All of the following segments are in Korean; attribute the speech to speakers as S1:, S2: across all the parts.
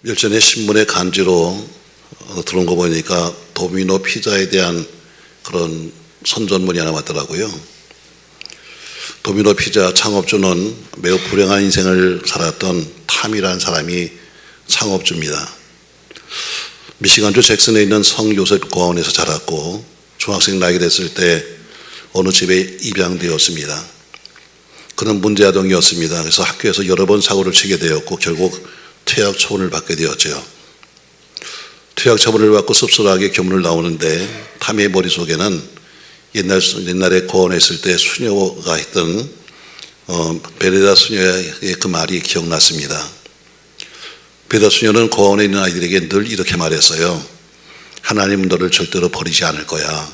S1: 일전에 신문에 간지로 들어온 거 보니까 도미노 피자에 대한 그런 선전문이 하나 왔더라고요. 도미노 피자 창업주는 매우 불행한 인생을 살았던 탐이라는 사람이 창업주입니다. 미시간주 잭슨에 있는 성 요셉 고아원에서 자랐고 중학생 나이 됐을 때 어느 집에 입양되었습니다. 그는 문제아동이었습니다. 그래서 학교에서 여러 번 사고를 치게 되었고 결국 퇴학 처분을 받게 되었죠. 퇴학 처분을 받고 씁쓸하게 교문을 나오는데 탐의 머릿속에는 옛날에 고아원에 있을 때 수녀가 했던 베레다 수녀의 그 말이 기억났습니다. 베레다 수녀는 고아원에 있는 아이들에게 늘 이렇게 말했어요. 하나님은 너를 절대로 버리지 않을 거야.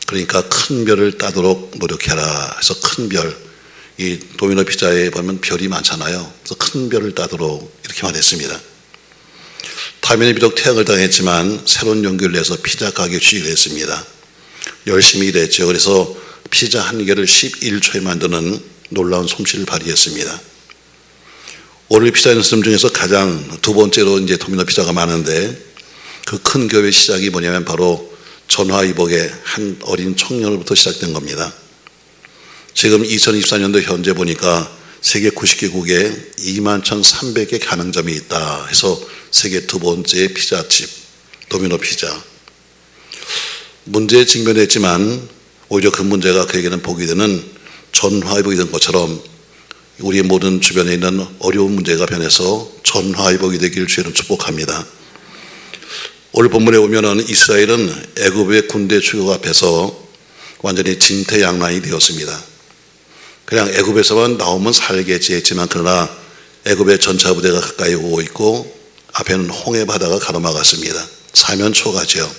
S1: 그러니까 큰 별을 따도록 노력해라 해서 큰 별, 이 도미노 피자에 보면 별이 많잖아요. 그래서 큰 별을 따도록 이렇게 말했습니다. 타면이 비록 퇴학을 당했지만 새로운 용기를 내서 피자 가게 취직을 했습니다. 열심히 일했죠. 그래서 피자 한 개를 11초에 만드는 놀라운 솜씨를 발휘했습니다. 오늘 피자 연습 중에서 가장 두 번째로 이제 도미노 피자가 많은데 그 큰 교회의 시작이 뭐냐면 바로 전화위복의 한 어린 청년으로부터 시작된 겁니다. 지금 2024년도 현재 보니까 세계 90개국에 21,300개 가맹점이 있다 해서 세계 두 번째 피자집 도미노 피자. 문제에 직면했지만 오히려 그 문제가 그에게는 복이 되는 전화위복이 된 것처럼 우리 모든 주변에 있는 어려운 문제가 변해서 전화위복이 되기를 주의는 축복합니다. 오늘 본문에 보면은 이스라엘은 애굽의 군대 추격 앞에서 완전히 진퇴양난이 되었습니다. 그냥 애굽에서만 나오면 살겠지 했지만 그러나 애굽의 전차 부대가 가까이 오고 있고 앞에는 홍해 바다가 가로막았습니다. 사면초가죠.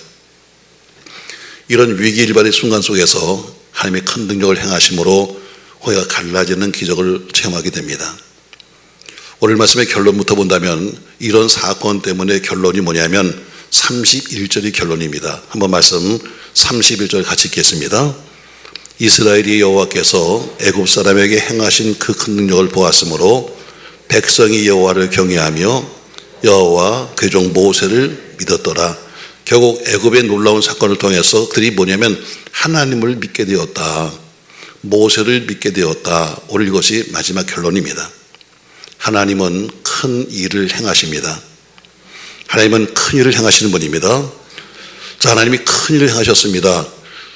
S1: 이런 위기일발의 순간 속에서 하나님의 큰 능력을 행하심으로 홍해가 갈라지는 기적을 체험하게 됩니다. 오늘 말씀의 결론부터 본다면 이런 사건 때문에 결론이 뭐냐면 31절이 결론입니다. 한번 말씀 31절 같이 읽겠습니다. 이스라엘이 여호와께서 애굽 사람에게 행하신 그 큰 능력을 보았으므로 백성이 여호와를 경외하며 여호와 그의 종 모세를 믿었더라. 결국 애굽의 놀라운 사건을 통해서 그들이 뭐냐면 하나님을 믿게 되었다. 모세를 믿게 되었다. 오늘 이것이 마지막 결론입니다. 하나님은 큰 일을 행하십니다. 하나님은 큰 일을 행하시는 분입니다. 자, 하나님이 큰 일을 행하셨습니다.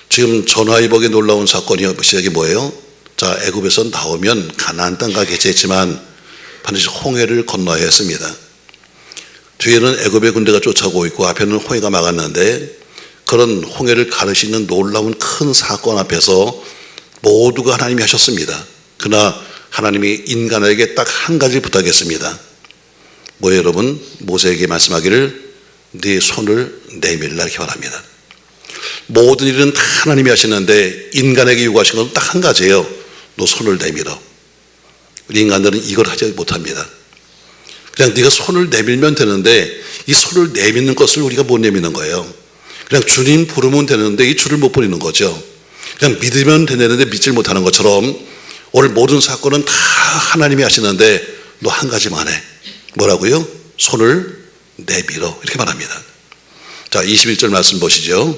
S1: 지금 전화위복의 놀라운 사건이 시작이 뭐예요? 자, 애굽에서 나오면 가나안 땅 가겠지 했지만 반드시 홍해를 건너야 했습니다. 뒤에는 애굽의 군대가 쫓아오고 있고 앞에는 홍해가 막았는데 그런 홍해를 가르시는 놀라운 큰 사건 앞에서 모두가 하나님이 하셨습니다. 그러나 하나님이 인간에게 딱 한 가지 부탁했습니다. 뭐예요, 여러분? 모세에게 말씀하기를 네 손을 내밀라 이렇게 말합니다. 모든 일은 다 하나님이 하시는데 인간에게 요구하신 건 딱 한 가지예요. 너 손을 내밀어. 우리 인간들은 이걸 하지 못합니다. 그냥 네가 손을 내밀면 되는데 이 손을 내미는 것을 우리가 못 내미는 거예요. 그냥 주님 부르면 되는데 이 줄을 못 부리는 거죠. 그냥 믿으면 되는데 믿질 못하는 것처럼 오늘 모든 사건은 다 하나님이 하시는데 너 한 가지만 해. 뭐라고요? 손을 내밀어 이렇게 말합니다. 자, 21절 말씀 보시죠.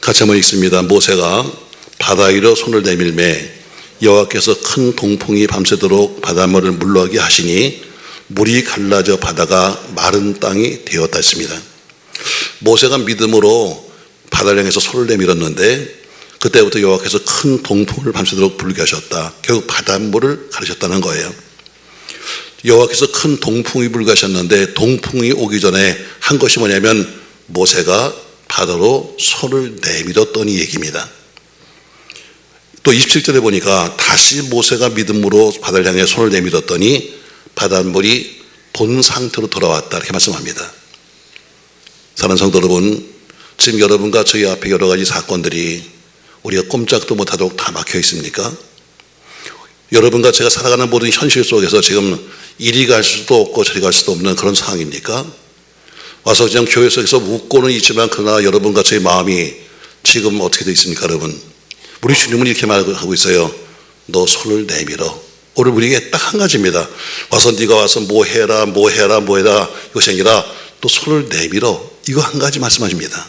S1: 같이 한번 읽습니다. 모세가 바다 위로 손을 내밀매 여호와께서 큰 동풍이 밤새도록 바닷물을 물러가게 하시니 물이 갈라져 바다가 마른 땅이 되었다 했습니다. 모세가 믿음으로 바다를 향해서 손을 내밀었는데 그때부터 여호와께서 큰 동풍을 밤새도록 불게 하셨다. 결국 바닷물을 가르셨다는 거예요. 여호와께서 큰 동풍이 불게 하셨는데 동풍이 오기 전에 한 것이 뭐냐면 모세가 바다로 손을 내밀었더니 얘기입니다. 또 27절에 보니까 다시 모세가 믿음으로 바다를 향해 손을 내밀었더니 바닷물이 본 상태로 돌아왔다 이렇게 말씀합니다. 사랑하는 성도 여러분, 지금 여러분과 저희 앞에 여러 가지 사건들이 우리가 꼼짝도 못하도록 다 막혀 있습니까? 여러분과 제가 살아가는 모든 현실 속에서 지금 이리 갈 수도 없고 저리 갈 수도 없는 그런 상황입니까? 와서 그냥 교회 속에서 웃고는 있지만 그러나 여러분과 저의 마음이 지금 어떻게 되어 있습니까, 여러분? 우리 주님은 이렇게 말하고 있어요. 너 손을 내밀어. 오늘 우리에게 딱 한 가지입니다. 와서 네가 와서 뭐 해라 이것이 아니라 또 손을 내밀어, 이거 한 가지 말씀하십니다.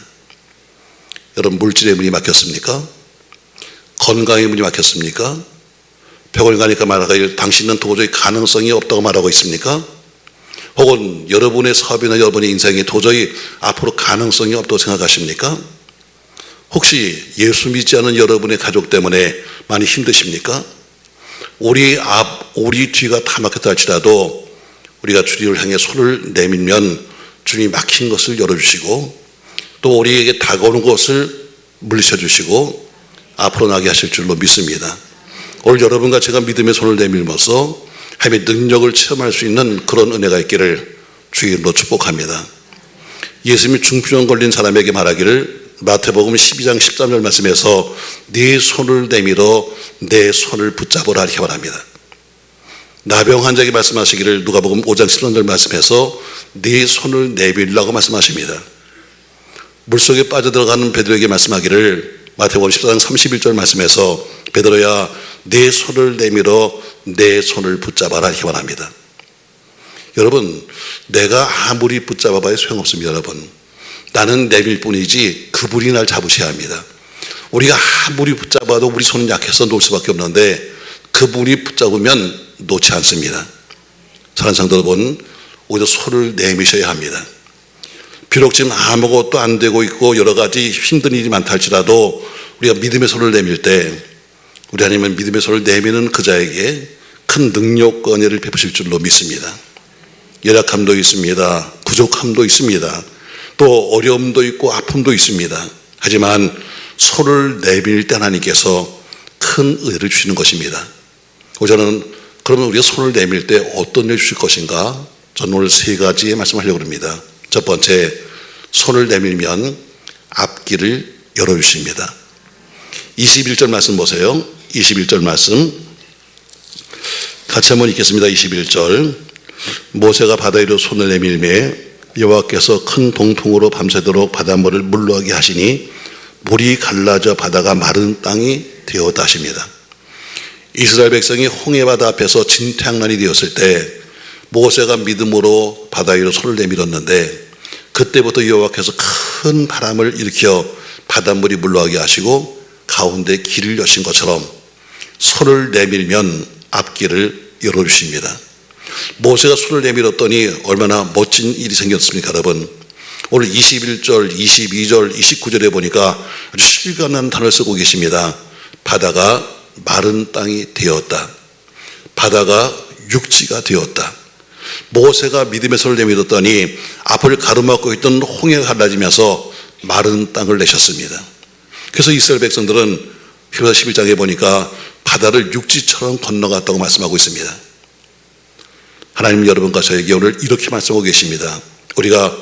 S1: 여러분, 물질의 문이 막혔습니까? 건강의 문이 막혔습니까? 병원에 가니까 말하기를 당신은 도저히 가능성이 없다고 말하고 있습니까? 혹은 여러분의 사업이나 여러분의 인생에 도저히 앞으로 가능성이 없다고 생각하십니까? 혹시 예수 믿지 않은 여러분의 가족 때문에 많이 힘드십니까? 우리 앞, 우리 뒤가 다 막혔다 할지라도 우리가 주님을 향해 손을 내밀면 주님이 막힌 것을 열어주시고 또 우리에게 다가오는 것을 물리쳐주시고 앞으로 나게 하실 줄로 믿습니다. 오늘 여러분과 제가 믿음의 손을 내밀면서 하나님의 능력을 체험할 수 있는 그런 은혜가 있기를 주의 이름으로 축복합니다. 예수님이 중풍병 걸린 사람에게 말하기를 마태복음 12장 13절 말씀에서 네 손을 내밀어 내 손을 붙잡으라 이렇게 말합니다. 나병 환자에게 말씀하시기를 누가복음 5장 13절 말씀에서 네 손을 내밀라고 말씀하십니다. 물속에 빠져들어가는 베드로에게 말씀하기를 마태복음 14장 31절 말씀에서 베드로야 내 손을 내밀어 내 손을 붙잡아라 이렇게 말합니다. 여러분, 내가 아무리 붙잡아봐야 소용없습니다. 여러분, 나는 내밀 뿐이지 그분이 날 잡으셔야 합니다. 우리가 아무리 붙잡아도 우리 손은 약해서 놓을 수밖에 없는데 그분이 붙잡으면 놓지 않습니다. 사랑하는 성도 여러분, 오히려 손을 내미셔야 합니다. 비록 지금 아무것도 안 되고 있고 여러 가지 힘든 일이 많다 할지라도 우리가 믿음의 손을 내밀 때 우리 하나님은 믿음의 손을 내미는 그 자에게 큰 능력과 은혜를 베푸실 줄로 믿습니다. 연약함도 있습니다. 부족함도 있습니다. 또 어려움도 있고 아픔도 있습니다. 하지만 손을 내밀 때 하나님께서 큰 은혜를 주시는 것입니다. 저는 그러면 우리가 손을 내밀 때 어떤 일 주실 것인가? 저는 오늘 세 가지 말씀하려고 합니다. 첫 번째, 손을 내밀면 앞길을 열어주십니다. 21절 말씀 보세요. 21절 말씀 같이 한번 읽겠습니다. 21절 모세가 바다 위로 손을 내밀매 여호와께서 큰 동풍으로 밤새도록 바닷물을 물러가게 하시니 물이 갈라져 바다가 마른 땅이 되었다 하십니다. 이스라엘 백성이 홍해바다 앞에서 진퇴양난이 되었을 때 모세가 믿음으로 바다 위로 손을 내밀었는데 그때부터 여호와께서 큰 바람을 일으켜 바닷물이 물러가게 하시고 가운데 길을 여신 것처럼 손을 내밀면 앞길을 열어주십니다. 모세가 손을 내밀었더니 얼마나 멋진 일이 생겼습니까, 여러분? 오늘 21절, 22절, 29절에 보니까 아주 실감나는 단어를 쓰고 계십니다. 바다가 마른 땅이 되었다. 바다가 육지가 되었다. 모세가 믿음의 손을 내밀었더니 앞을 가로막고 있던 홍해가 갈라지면서 마른 땅을 내셨습니다. 그래서 이스라엘 백성들은 히브리서 11장에 보니까 바다를 육지처럼 건너갔다고 말씀하고 있습니다. 하나님 여러분과 저에게 오늘 이렇게 말씀하고 계십니다. 우리가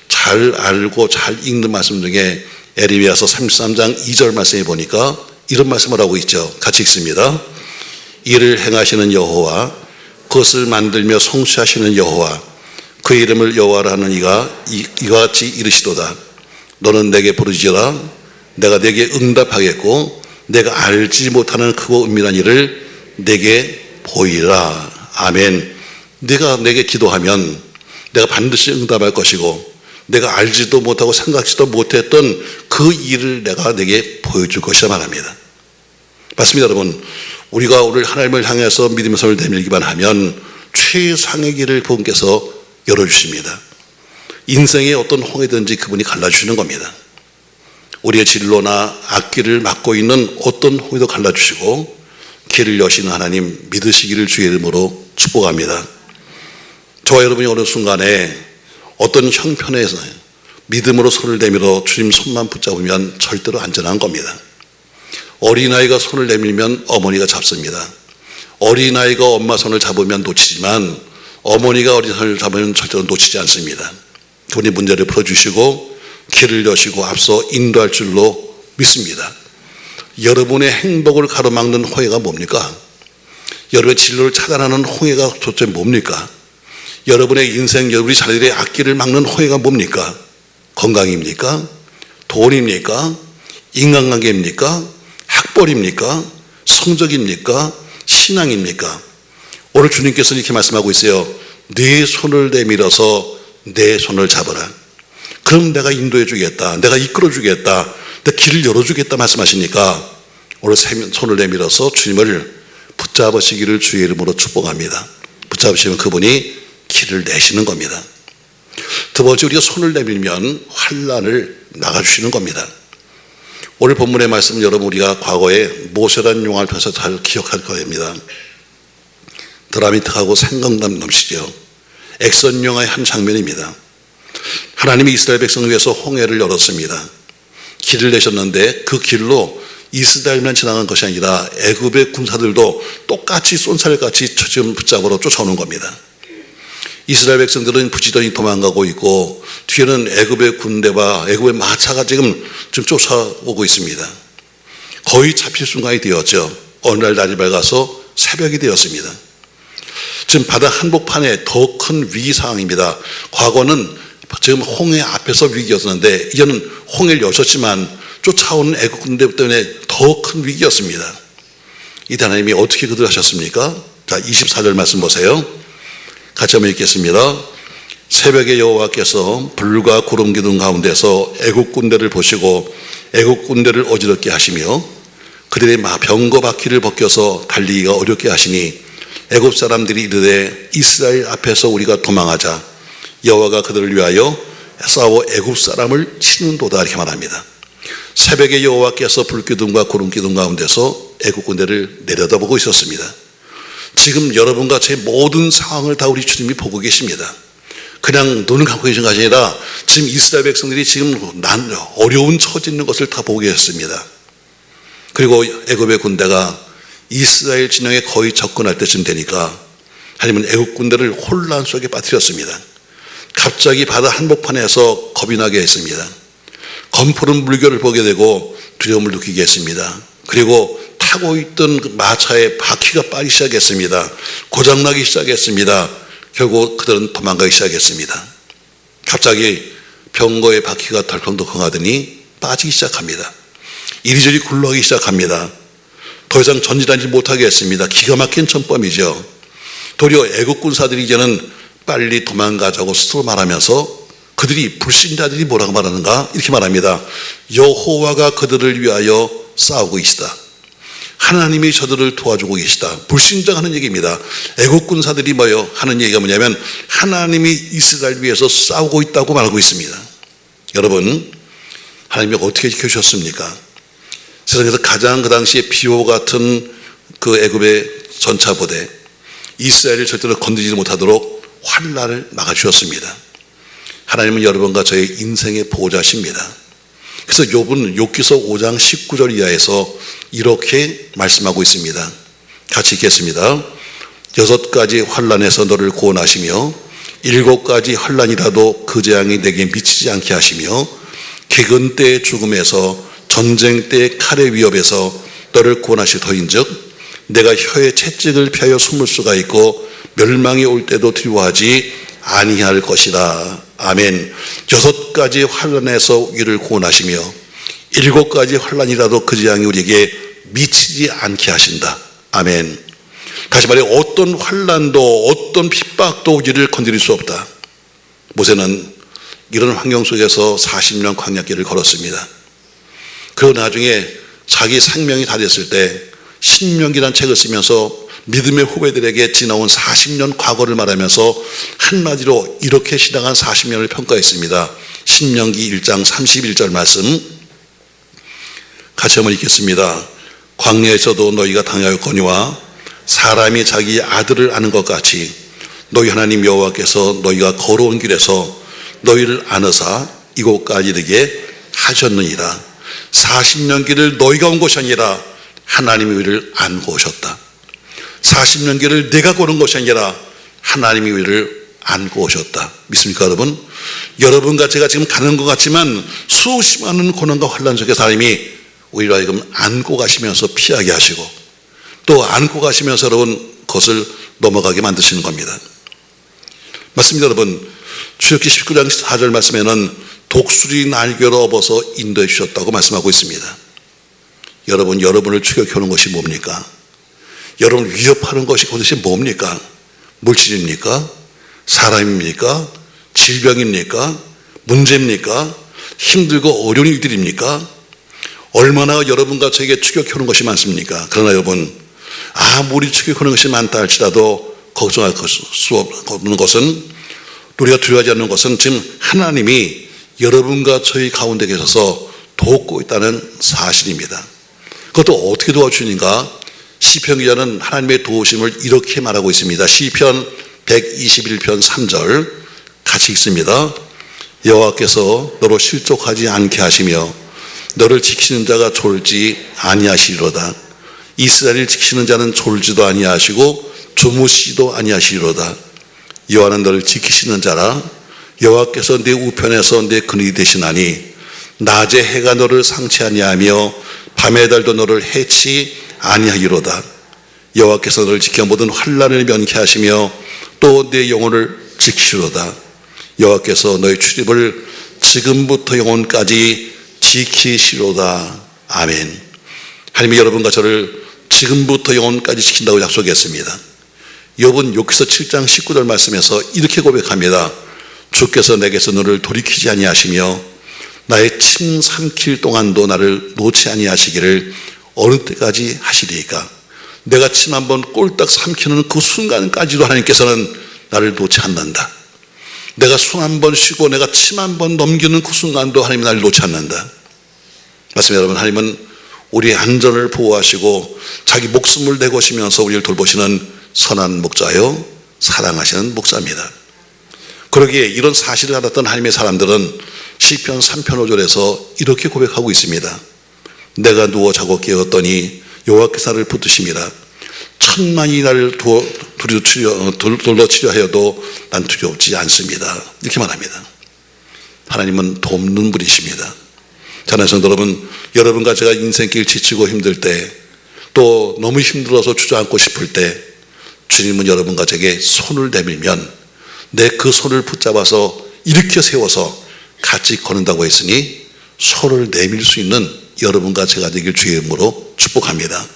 S1: 잘 알고 잘 읽는 말씀 중에 에레미야서 33장 2절 말씀에 보니까 이런 말씀을 하고 있죠. 같이 읽습니다. 이를 행하시는 여호와, 그것을 만들며 성취하시는 여호와, 그 이름을 여호와라 하는 이가 이와 같이 이르시도다. 너는 내게 부르짖어라. 내가 내게 응답하겠고 내가 알지 못하는 크고 은밀한 일을 내게 보이라. 아멘. 내가 내게 기도하면 내가 반드시 응답할 것이고 내가 알지도 못하고 생각지도 못했던 그 일을 내가 내게 보여줄 것이라 말합니다. 맞습니다, 여러분. 우리가 오늘 하나님을 향해서 믿음의 손을 내밀기만 하면 최상의 길을 그분께서 열어주십니다. 인생의 어떤 홍해든지 그분이 갈라주시는 겁니다. 우리의 진로나 앞길을 막고 있는 어떤 홍해도 갈라주시고 길을 여시는 하나님 믿으시기를 주의 이름으로 축복합니다. 저와 여러분이 어느 순간에 어떤 형편에서 믿음으로 손을 내밀어 주님 손만 붙잡으면 절대로 안전한 겁니다. 어린아이가 손을 내밀면 어머니가 잡습니다. 어린아이가 엄마 손을 잡으면 놓치지만 어머니가 어린 손을 잡으면 절대로 놓치지 않습니다. 그분이 문제를 풀어주시고 길을 여시고 앞서 인도할 줄로 믿습니다. 여러분의 행복을 가로막는 홍해가 뭡니까? 여러분의 진로를 차단하는 홍해가 도대체 뭡니까? 여러분의 인생, 여러분의 자녀들의 앞길을 막는 홍해가 뭡니까? 건강입니까? 돈입니까? 인간관계입니까? 학벌입니까? 성적입니까? 신앙입니까? 오늘 주님께서 이렇게 말씀하고 있어요. 네 손을 내밀어서 내 손을 잡아라. 그럼 내가 인도해 주겠다. 내가 이끌어 주겠다. 내 길을 열어 주겠다 말씀하시니까 오늘 손을 내밀어서 주님을 붙잡으시기를 주의 이름으로 축복합니다. 붙잡으시면 그분이 길을 내시는 겁니다. 두 번째, 우리가 손을 내밀면 환난을 나가주시는 겁니다. 오늘 본문의 말씀 여러분 우리가 과거에 모세라는 용화를 통해서 잘 기억할 겁니다. 드라마틱하고 생각남 넘치죠. 액션 영화의 한 장면입니다. 하나님이 이스라엘 백성을 위해서 홍해를 열었습니다. 길을 내셨는데 그 길로 이스라엘만 지나간 것이 아니라 애굽의 군사들도 똑같이 쏜살같이 지금 붙잡으러 쫓아오는 겁니다. 이스라엘 백성들은 부지런히 도망가고 있고 뒤에는 애굽의 군대와 애굽의 마차가 지금 쫓아오고 있습니다. 거의 잡힐 순간이 되었죠. 어느 날 날이 밝아서 새벽이 되었습니다. 지금 바다 한복판에 더 큰 위기 상황입니다. 과거는 지금 홍해 앞에서 위기였었는데 이제는 홍해를 여셨지만 쫓아오는 애국 군대 때문에 더 큰 위기였습니다. 이때 하나님이 어떻게 그들 하셨습니까? 자, 24절 말씀 보세요. 같이 한번 읽겠습니다. 새벽에 여호와께서 불과 구름 기둥 가운데서 애국 군대를 보시고 애국 군대를 어지럽게 하시며 그들의 병거 바퀴를 벗겨서 달리기가 어렵게 하시니 애굽 사람들이 이르되 이스라엘 앞에서 우리가 도망하자. 여호와가 그들을 위하여 싸워 애굽 사람을 치는도다 이렇게 말합니다. 새벽에 여호와께서 불기둥과 구름기둥 가운데서 애굽 군대를 내려다보고 있었습니다. 지금 여러분과 제 모든 상황을 다 우리 주님이 보고 계십니다. 그냥 눈을 감고 계신 것이 아니라 지금 이스라엘 백성들이 지금 어려운 처지에 있는 것을 다 보고 계셨습니다. 그리고 애굽의 군대가 이스라엘 진영에 거의 접근할 때쯤 되니까 하나님은 애굽 군대를 혼란 속에 빠뜨렸습니다. 갑자기 바다 한복판에서 겁이 나게 했습니다. 검푸른 물결을 보게 되고 두려움을 느끼게 했습니다. 그리고 타고 있던 마차의 바퀴가 빠지기 시작했습니다. 고장나기 시작했습니다. 결국 그들은 도망가기 시작했습니다. 갑자기 병거의 바퀴가 덜컹덜컹 하더니 빠지기 시작합니다. 이리저리 굴러가기 시작합니다. 더 이상 전진하지 못하게 했습니다. 기가 막힌 전범이죠. 도리어 애국 군사들이 이제는 빨리 도망가자고 스스로 말하면서 그들이 불신자들이 뭐라고 말하는가? 이렇게 말합니다. 여호와가 그들을 위하여 싸우고 계시다. 하나님이 저들을 도와주고 계시다. 불신자가 하는 얘기입니다. 애국 군사들이 뭐요? 하는 얘기가 뭐냐면 하나님이 이스라엘 위해서 싸우고 있다고 말하고 있습니다. 여러분, 하나님이 어떻게 지켜주셨습니까? 세상에서 가장 그 당시에 비호 같은 그 애굽의 전차부대 이스라엘을 절대로 건드리지 못하도록 환난을 막아주셨습니다. 하나님은 여러분과 저의 인생의 보호자십니다. 그래서 욥기서 5장 19절 이하에서 이렇게 말씀하고 있습니다. 같이 읽겠습니다. 6가지 환난에서 너를 구원하시며 7가지 환난이라도 그 재앙이 내게 미치지 않게 하시며 기근 때의 죽음에서 전쟁 때의 칼의 위협에서 너를 구원하실 터인즉 내가 혀의 채찍을 펴여 숨을 수가 있고 멸망이 올 때도 두려워하지 아니할 것이라. 아멘. 6가지 환난에서 우리를 구원하시며 7가지 환난이라도 그 재앙이 우리에게 미치지 않게 하신다. 아멘. 다시 말해 어떤 환난도 어떤 핍박도 우리를 건드릴 수 없다. 모세는 이런 환경 속에서 40년 광야길을 걸었습니다. 그리고 나중에 자기 생명이 다 됐을 때 신명기라는 책을 쓰면서 믿음의 후배들에게 지나온 40년 과거를 말하면서 한마디로 이렇게 지나간 40년을 평가했습니다. 신명기 1장 31절 말씀 같이 한번 읽겠습니다. 광야에서도 너희가 당하였거니와 사람이 자기 아들을 아는 것 같이 너희 하나님 여호와께서 너희가 걸어온 길에서 너희를 안으사 이곳까지 이르게 하셨느니라. 40년 길을 너희가 온 것이 아니라 하나님이 우리를 안고 오셨다. 40년 길을 내가 걸은 것이 아니라 하나님이 우리를 안고 오셨다. 믿습니까 여러분? 여러분과 제가 지금 가는 것 같지만 수십 많은 고난과 환난 속에서 하나님이 우리를 하여금 안고 가시면서 피하게 하시고 또 안고 가시면서 여러분 그것을 넘어가게 만드시는 겁니다. 맞습니다 여러분. 출애굽기 19장 4절 말씀에는 독수리 날개로 업어서 인도해 주셨다고 말씀하고 있습니다. 여러분, 여러분을 추격해 오는 것이 뭡니까? 여러분 위협하는 것이 도대체 뭡니까? 물질입니까? 사람입니까? 질병입니까? 문제입니까? 힘들고 어려운 일들입니까? 얼마나 여러분과 저에게 추격해오는 것이 많습니까? 그러나 여러분, 아무리 추격하는 것이 많다 할지라도 걱정할 수 없는 것은, 우리가 두려워하지 않는 것은 지금 하나님이 여러분과 저희 가운데 계셔서 돕고 있다는 사실입니다. 그것도 어떻게 도와주는가? 시편 기자는 하나님의 도우심을 이렇게 말하고 있습니다. 시편 121편 3절 같이 읽습니다. 여호와께서 너로 실족하지 않게 하시며 너를 지키는 자가 졸지 아니하시리로다. 이스라엘을 지키는 자는 졸지도 아니하시고 주무시지도 아니하시리로다. 여호와는 너를 지키시는 자라. 여호와께서 네 우편에서 네 근육이 되시나니 낮에 해가 너를 상치 아니하며 밤의 달도 너를 해치 아니하리로다. 여호와께서 너를 지켜 모든 환난을 면케하시며 또 네 영혼을 지키시로다. 여호와께서 너의 출입을 지금부터 영혼까지 지키시로다. 아멘. 하나님이 여러분과 저를 지금부터 영혼까지 지킨다고 약속했습니다. 욥은 욥기서 7장 19절 말씀에서 이렇게 고백합니다. 주께서 내게서 너를 돌이키지 아니하시며 나의 침 삼킬 동안도 나를 놓지 아니하시기를 어느 때까지 하시리이까. 내가 침 한번 꼴딱 삼키는 그 순간까지도 하나님께서는 나를 놓지 않는다. 내가 숨 한번 쉬고 내가 침 한번 넘기는 그 순간도 하나님이 나를 놓지 않는다. 맞습니다. 여러분, 하나님은 우리의 안전을 보호하시고 자기 목숨을 내거시면서 우리를 돌보시는 선한 목자요 사랑하시는 목자입니다. 그러기에 이런 사실을 알았던 하나님의 사람들은 시편 3편 5절에서 이렇게 고백하고 있습니다. 내가 누워 자고 깨었더니 여호와께서 나를 붙드심이라. 천만이 나를 돌로 치려 하여도 난 두렵지 않습니다. 이렇게 말합니다. 하나님은 돕는 분이십니다. 자녀성 여러분, 여러분과 제가 인생길 지치고 힘들 때, 또 너무 힘들어서 주저앉고 싶을 때 주님은 여러분과 제게 손을 내밀면 내 그 손을 붙잡아서 일으켜 세워서 같이 걷는다고 했으니 손을 내밀 수 있는 여러분과 제가 되길 주의 이름으로 축복합니다.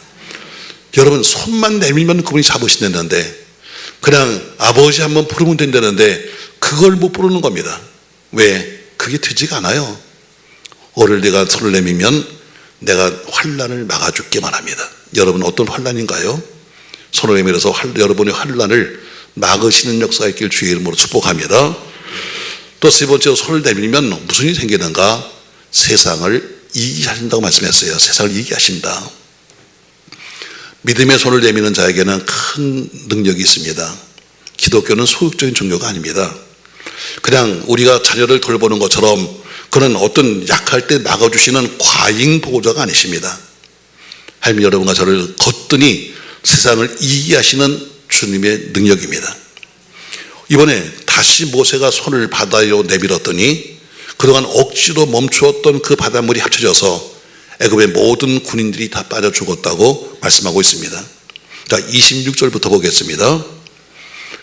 S1: 여러분, 손만 내밀면 그분이 잡으신다는데, 그냥 아버지 한번 부르면 된다는데 그걸 못 부르는 겁니다. 왜? 그게 되지가 않아요. 오늘 내가 손을 내밀면 내가 환난을 막아줄게만 합니다. 여러분, 어떤 환난인가요? 손을 내밀어서 여러분의 환난을 막으시는 역사가 있길 주의 이름으로 축복합니다. 또 세 번째로 손을 내밀면 무슨 일이 생기는가? 세상을 이기게 하신다고 말씀했어요. 세상을 이기게 하신다. 믿음의 손을 내미는 자에게는 큰 능력이 있습니다. 기독교는 소극적인 종교가 아닙니다. 그냥 우리가 자녀를 돌보는 것처럼 그는 어떤 약할 때 막아주시는 과잉 보호자가 아니십니다. 하나님 여러분과 저를 거뜬히 세상을 이기게 하시는 주님의 능력입니다. 이번에 다시 모세가 손을 바다로 내밀었더니 그동안 억지로 멈추었던 그 바닷물이 합쳐져서 애굽의 모든 군인들이 다 빠져 죽었다고 말씀하고 있습니다. 자, 26절부터 보겠습니다.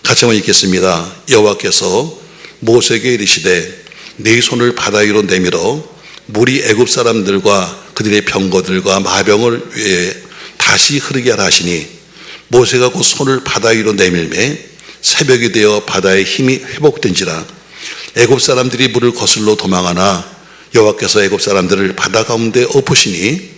S1: 같이 한번 읽겠습니다. 여호와께서 모세에게 이르시되 네 손을 바다 위로 내밀어 물이 애굽 사람들과 그들의 병거들과 마병을 위해 다시 흐르게 하라 하시니 모세가 그 손을 바다 위로 내밀매 새벽이 되어 바다의 힘이 회복된지라. 애굽 사람들이 물을 거슬러 도망하나 여호와께서 애굽 사람들을 바다 가운데 엎으시니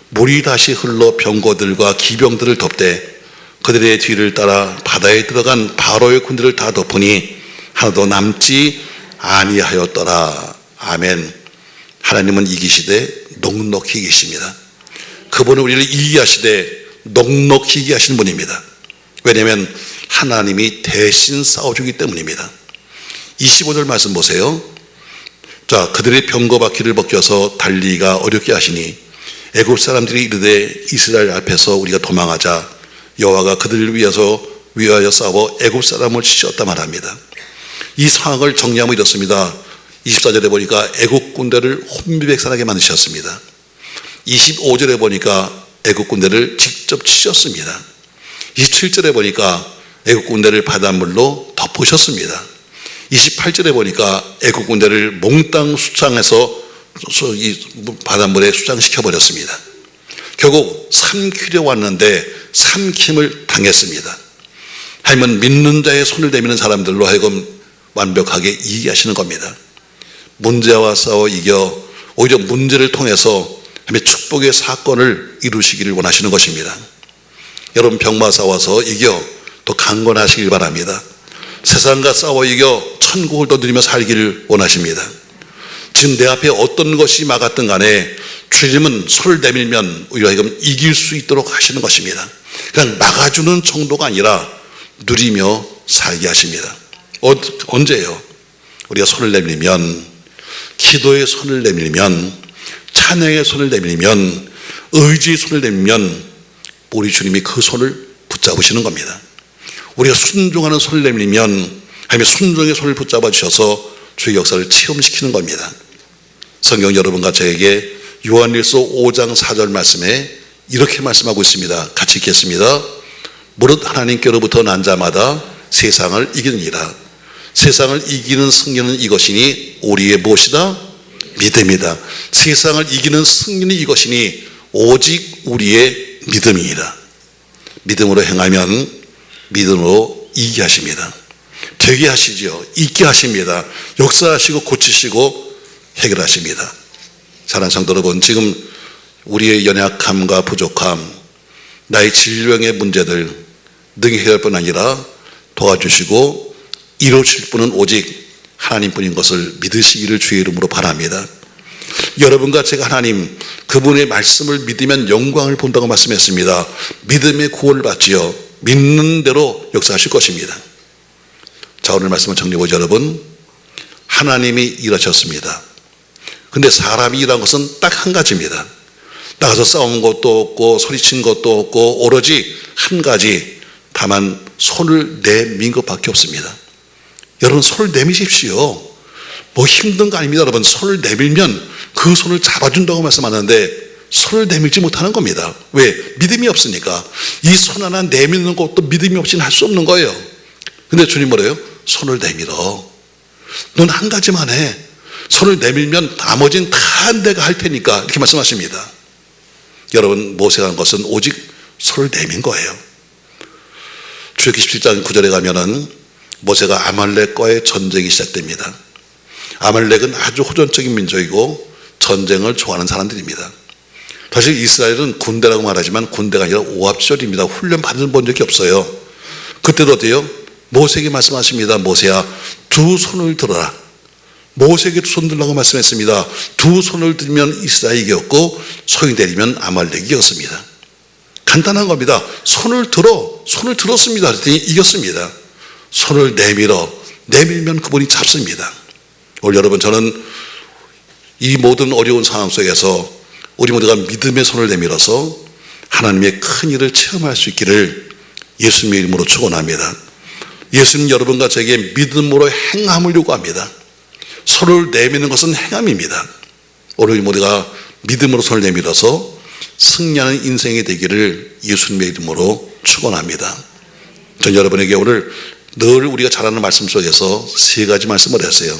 S1: 물이 다시 흘러 병거들과 기병들을 덮되 그들의 뒤를 따라 바다에 들어간 바로의 군대를 다 덮으니 하나도 남지 아니하였더라. 아멘. 하나님은 이기시되 넉넉히 이기십니다. 그분은 우리를 이기게 하시되 넉넉히 이기게 하시는 분입니다. 왜냐하면 하나님이 대신 싸워주기 때문입니다. 25절 말씀 보세요. 자, 그들의 병거바퀴를 벗겨서 달리기가 어렵게 하시니 애굽 사람들이 이르되 이스라엘 앞에서 우리가 도망하자 여호와가 그들을 위하여 싸워 애굽 사람을 치셨다 말합니다. 이 상황을 정리하면 이렇습니다. 24절에 보니까 애국 군대를 혼비백산하게 만드셨습니다. 25절에 보니까 애국 군대를 직접 치셨습니다. 27절에 보니까 애국 군대를 바닷물로 덮으셨습니다. 28절에 보니까 애국 군대를 몽땅 수장해서 이 바닷물에 수장시켜 버렸습니다. 결국 삼키려 왔는데 삼킴을 당했습니다. 하나님은 믿는 자의 손을 내미는 사람들로 하여금 완벽하게 이기게 하시는 겁니다. 문제와 싸워 이겨 오히려 문제를 통해서 하나님의 축복의 사건을 이루시기를 원하시는 것입니다. 여러분, 병마 싸워서 이겨 또 강건하시길 바랍니다. 세상과 싸워 이겨 천국을 더 누리며 살기를 원하십니다. 지금 내 앞에 어떤 것이 막았든 간에 주님은 손을 내밀면 우리가 이길 수 있도록 하시는 것입니다. 그냥 막아주는 정도가 아니라 누리며 살게 하십니다. 언제요? 우리가 손을 내밀면, 기도의 손을 내밀면, 찬양의 손을 내밀면, 의지의 손을 내밀면 우리 주님이 그 손을 붙잡으시는 겁니다. 우리가 순종하는 손을 내밀면 하나님의 순종의 손을 붙잡아 주셔서 주의 역사를 체험시키는 겁니다. 성경 여러분과 저에게 요한일서 5장 4절 말씀에 이렇게 말씀하고 있습니다. 같이 읽겠습니다. 무릇 하나님께로부터 난 자마다 세상을 이기느니라. 세상을 이기는 승리는 이것이니 우리의 무엇이다? 믿음이다. 세상을 이기는 승리는 이것이니 오직 우리의 믿음이니라. 믿음으로 행하면 믿음으로 이기게 하십니다. 되게 하시죠. 있게 하십니다. 역사하시고 고치시고 해결하십니다. 사랑하는 성도 여러분, 지금 우리의 연약함과 부족함, 나의 질병의 문제들 능히 해결할 뿐 아니라 도와주시고 이루실 분은 오직 하나님뿐인 것을 믿으시기를 주의 이름으로 바랍니다. 여러분과 제가 하나님 그분의 말씀을 믿으면 영광을 본다고 말씀했습니다. 믿음의 구원을 받지요. 믿는 대로 역사하실 것입니다. 자, 오늘 말씀을 정리해보죠. 여러분, 하나님이 일하셨습니다. 근데 사람이 일한 것은 딱 한 가지입니다. 나가서 싸운 것도 없고 소리친 것도 없고 오로지 한 가지, 다만 손을 내민 것밖에 없습니다. 여러분, 손을 내미십시오. 뭐 힘든 거 아닙니다. 여러분, 손을 내밀면 그 손을 잡아준다고 말씀하는데 손을 내밀지 못하는 겁니다. 왜? 믿음이 없으니까. 이 손 하나 내미는 것도 믿음이 없이는 할 수 없는 거예요. 근데 주님 뭐래요? 손을 내밀어. 넌 한 가지만 해. 손을 내밀면 나머지는 다 내가 할 테니까, 이렇게 말씀하십니다. 여러분, 모세가 한 것은 오직 손을 내민 거예요. 출애굽기 17장 9절에 가면은 모세가 아말렉과의 전쟁이 시작됩니다. 아말렉은 아주 호전적인 민족이고 전쟁을 좋아하는 사람들입니다. 사실 이스라엘은 군대라고 말하지만 군대가 아니라 오합지졸입니다. 훈련 받은 본 적이 없어요. 그때도 어때요? 모세에게 말씀하십니다. 모세야, 두 손을 들어라. 모세에게 두 손 들라고 말씀했습니다. 두 손을 들면 이스라엘이 이겼고 손이 내리면 아말렉이 이겼습니다. 간단한 겁니다. 손을 들었습니다. 그랬더니 이겼습니다. 손을 내밀면 그분이 잡습니다. 오늘 여러분, 저는 이 모든 어려운 상황 속에서 우리 모두가 믿음의 손을 내밀어서 하나님의 큰 일을 체험할 수 있기를 예수님의 이름으로 축원합니다. 예수님 여러분과 저에게 믿음으로 행함을 요구합니다. 손을 내미는 것은 행함입니다. 오늘 모두가 믿음으로 손을 내밀어서 승리하는 인생이 되기를 예수님의 이름으로 축원합니다. 전 여러분에게 오늘 늘 우리가 잘 아는 말씀 속에서 세 가지 말씀을 했어요.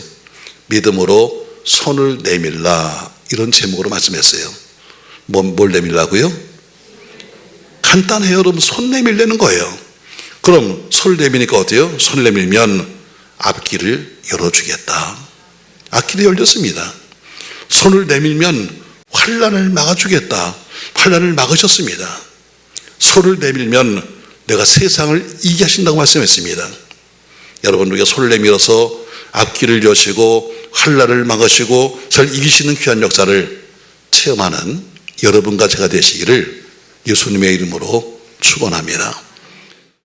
S1: 믿음으로 손을 내밀라, 이런 제목으로 말씀했어요. 뭘 내밀라고요? 간단해요. 여러분, 손 내밀려는 거예요. 그럼 손을 내미니까 어때요? 손을 내밀면 앞길을 열어주겠다. 앞길이 열렸습니다. 손을 내밀면 환난을 막아주겠다. 환난을 막으셨습니다. 손을 내밀면 내가 세상을 이기게 하신다고 말씀했습니다. 여러분, 우리가 손을 내밀어서 앞길을 여시고 환난을 막으시고 절 이기시는 귀한 역사를 체험하는 여러분과 제가 되시기를 예수님의 이름으로 축원합니다.